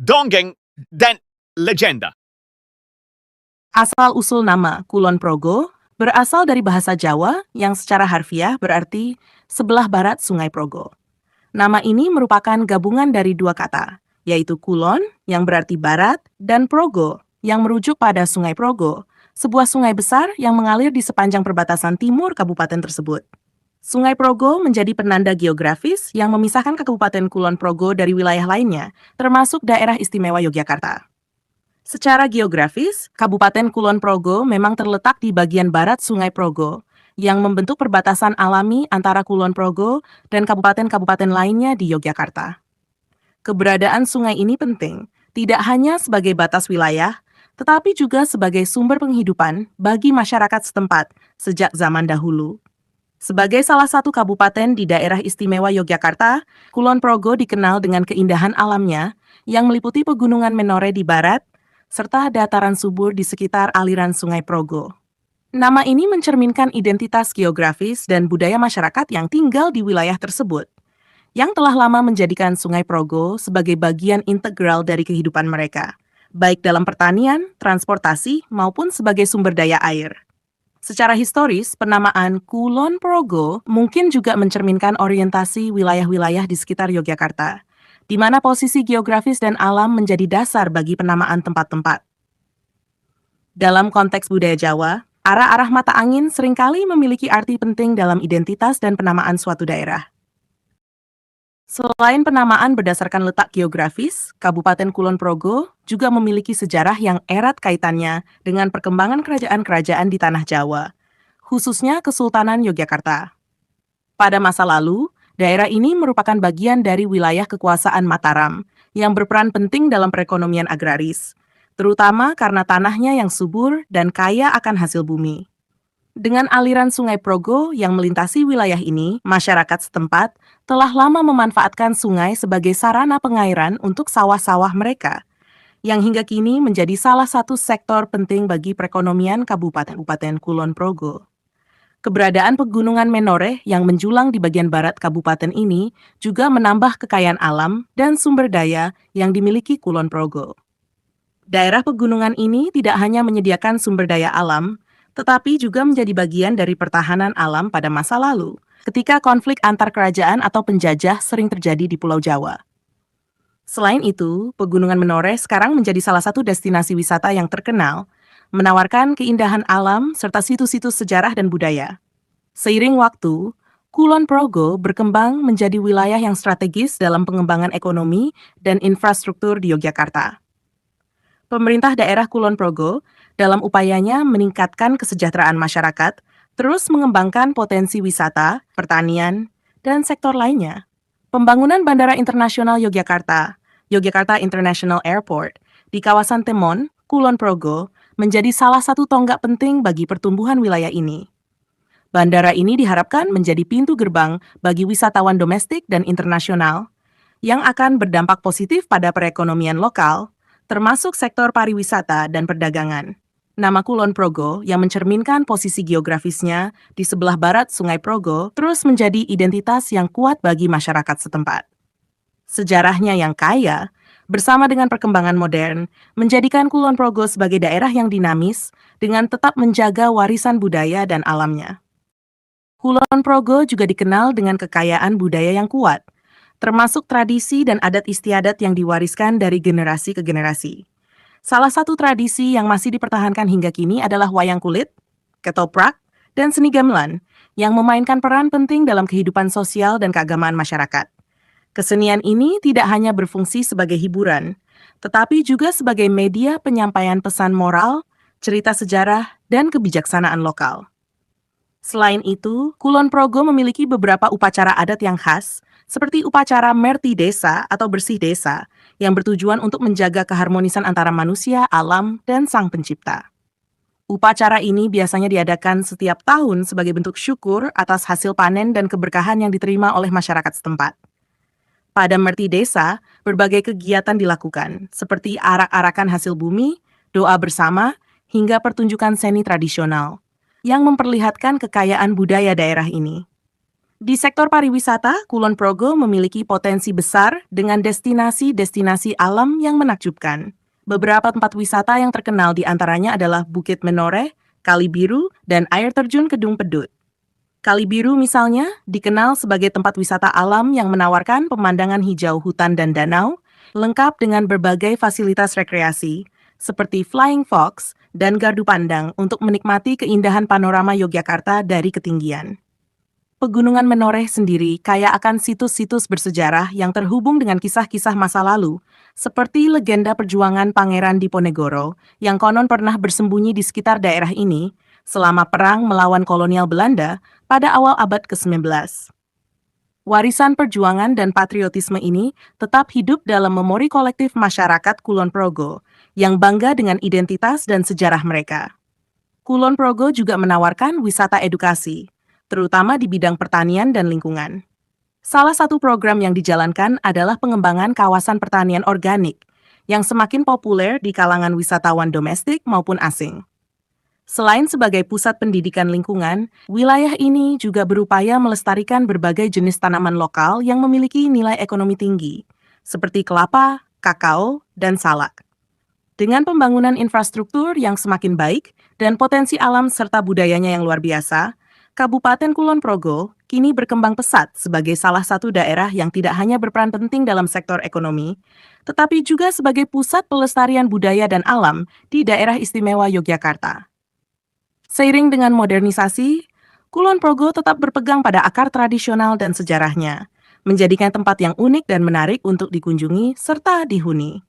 dongeng, dan legenda. Asal-usul nama Kulon Progo berasal dari bahasa Jawa yang secara harfiah berarti sebelah barat Sungai Progo. Nama ini merupakan gabungan dari dua kata, yaitu Kulon yang berarti barat dan Progo yang merujuk pada Sungai Progo, sebuah sungai besar yang mengalir di sepanjang perbatasan timur kabupaten tersebut. Sungai Progo menjadi penanda geografis yang memisahkan Kabupaten Kulon Progo dari wilayah lainnya, termasuk daerah istimewa Yogyakarta. Secara geografis, Kabupaten Kulon Progo memang terletak di bagian barat Sungai Progo, yang membentuk perbatasan alami antara Kulon Progo dan kabupaten-kabupaten lainnya di Yogyakarta. Keberadaan sungai ini penting, tidak hanya sebagai batas wilayah, tetapi juga sebagai sumber penghidupan bagi masyarakat setempat sejak zaman dahulu. Sebagai salah satu kabupaten di daerah istimewa Yogyakarta, Kulon Progo dikenal dengan keindahan alamnya yang meliputi pegunungan Menore di barat, serta dataran subur di sekitar aliran Sungai Progo. Nama ini mencerminkan identitas geografis dan budaya masyarakat yang tinggal di wilayah tersebut, yang telah lama menjadikan Sungai Progo sebagai bagian integral dari kehidupan mereka, baik dalam pertanian, transportasi, maupun sebagai sumber daya air. Secara historis, penamaan Kulon Progo mungkin juga mencerminkan orientasi wilayah-wilayah di sekitar Yogyakarta, di mana posisi geografis dan alam menjadi dasar bagi penamaan tempat-tempat. Dalam konteks budaya Jawa, arah-arah mata angin seringkali memiliki arti penting dalam identitas dan penamaan suatu daerah. Selain penamaan berdasarkan letak geografis, Kabupaten Kulon Progo juga memiliki sejarah yang erat kaitannya dengan perkembangan kerajaan-kerajaan di Tanah Jawa, khususnya Kesultanan Yogyakarta. Pada masa lalu, daerah ini merupakan bagian dari wilayah kekuasaan Mataram yang berperan penting dalam perekonomian agraris, terutama karena tanahnya yang subur dan kaya akan hasil bumi. Dengan aliran Sungai Progo yang melintasi wilayah ini, masyarakat setempat telah lama memanfaatkan sungai sebagai sarana pengairan untuk sawah-sawah mereka, yang hingga kini menjadi salah satu sektor penting bagi perekonomian Kabupaten Kulon Progo. Keberadaan pegunungan Menore yang menjulang di bagian barat kabupaten ini juga menambah kekayaan alam dan sumber daya yang dimiliki Kulon Progo. Daerah pegunungan ini tidak hanya menyediakan sumber daya alam, tetapi juga menjadi bagian dari pertahanan alam pada masa lalu, ketika konflik antar kerajaan atau penjajah sering terjadi di Pulau Jawa. Selain itu, Pegunungan Menore sekarang menjadi salah satu destinasi wisata yang terkenal, menawarkan keindahan alam serta situs-situs sejarah dan budaya. Seiring waktu, Kulon Progo berkembang menjadi wilayah yang strategis dalam pengembangan ekonomi dan infrastruktur di Yogyakarta. Pemerintah daerah Kulon Progo, dalam upayanya meningkatkan kesejahteraan masyarakat, terus mengembangkan potensi wisata, pertanian, dan sektor lainnya. Pembangunan Bandara Internasional Yogyakarta, Yogyakarta International Airport, di kawasan Temon, Kulon Progo, menjadi salah satu tonggak penting bagi pertumbuhan wilayah ini. Bandara ini diharapkan menjadi pintu gerbang bagi wisatawan domestik dan internasional, yang akan berdampak positif pada perekonomian lokal, termasuk sektor pariwisata dan perdagangan. Nama Kulon Progo yang mencerminkan posisi geografisnya di sebelah barat Sungai Progo terus menjadi identitas yang kuat bagi masyarakat setempat. Sejarahnya yang kaya, bersama dengan perkembangan modern, menjadikan Kulon Progo sebagai daerah yang dinamis dengan tetap menjaga warisan budaya dan alamnya. Kulon Progo juga dikenal dengan kekayaan budaya yang kuat, termasuk tradisi dan adat istiadat yang diwariskan dari generasi ke generasi. Salah satu tradisi yang masih dipertahankan hingga kini adalah wayang kulit, ketoprak, dan seni gamelan yang memainkan peran penting dalam kehidupan sosial dan keagamaan masyarakat. Kesenian ini tidak hanya berfungsi sebagai hiburan, tetapi juga sebagai media penyampaian pesan moral, cerita sejarah, dan kebijaksanaan lokal. Selain itu, Kulon Progo memiliki beberapa upacara adat yang khas, seperti upacara Merti Desa atau Bersih Desa, yang bertujuan untuk menjaga keharmonisan antara manusia, alam, dan Sang Pencipta. Upacara ini biasanya diadakan setiap tahun sebagai bentuk syukur atas hasil panen dan keberkahan yang diterima oleh masyarakat setempat. Pada Merti Desa, berbagai kegiatan dilakukan, seperti arak-arakan hasil bumi, doa bersama, hingga pertunjukan seni tradisional, yang memperlihatkan kekayaan budaya daerah ini. Di sektor pariwisata, Kulon Progo memiliki potensi besar dengan destinasi-destinasi alam yang menakjubkan. Beberapa tempat wisata yang terkenal di antaranya adalah Bukit Menoreh, Kali Biru, dan air terjun Kedung Pedut. Kali Biru misalnya dikenal sebagai tempat wisata alam yang menawarkan pemandangan hijau hutan dan danau, lengkap dengan berbagai fasilitas rekreasi, seperti Flying Fox dan gardu pandang untuk menikmati keindahan panorama Yogyakarta dari ketinggian. Pegunungan Menoreh sendiri kaya akan situs-situs bersejarah yang terhubung dengan kisah-kisah masa lalu, seperti legenda perjuangan Pangeran Diponegoro yang konon pernah bersembunyi di sekitar daerah ini selama perang melawan kolonial Belanda pada awal abad ke-19. Warisan perjuangan dan patriotisme ini tetap hidup dalam memori kolektif masyarakat Kulon Progo yang bangga dengan identitas dan sejarah mereka. Kulon Progo juga menawarkan wisata edukasi, terutama di bidang pertanian dan lingkungan. Salah satu program yang dijalankan adalah pengembangan kawasan pertanian organik yang semakin populer di kalangan wisatawan domestik maupun asing. Selain sebagai pusat pendidikan lingkungan, wilayah ini juga berupaya melestarikan berbagai jenis tanaman lokal yang memiliki nilai ekonomi tinggi, seperti kelapa, kakao, dan salak. Dengan pembangunan infrastruktur yang semakin baik dan potensi alam serta budayanya yang luar biasa, Kabupaten Kulon Progo kini berkembang pesat sebagai salah satu daerah yang tidak hanya berperan penting dalam sektor ekonomi, tetapi juga sebagai pusat pelestarian budaya dan alam di daerah istimewa Yogyakarta. Seiring dengan modernisasi, Kulon Progo tetap berpegang pada akar tradisional dan sejarahnya, menjadikan tempat yang unik dan menarik untuk dikunjungi serta dihuni.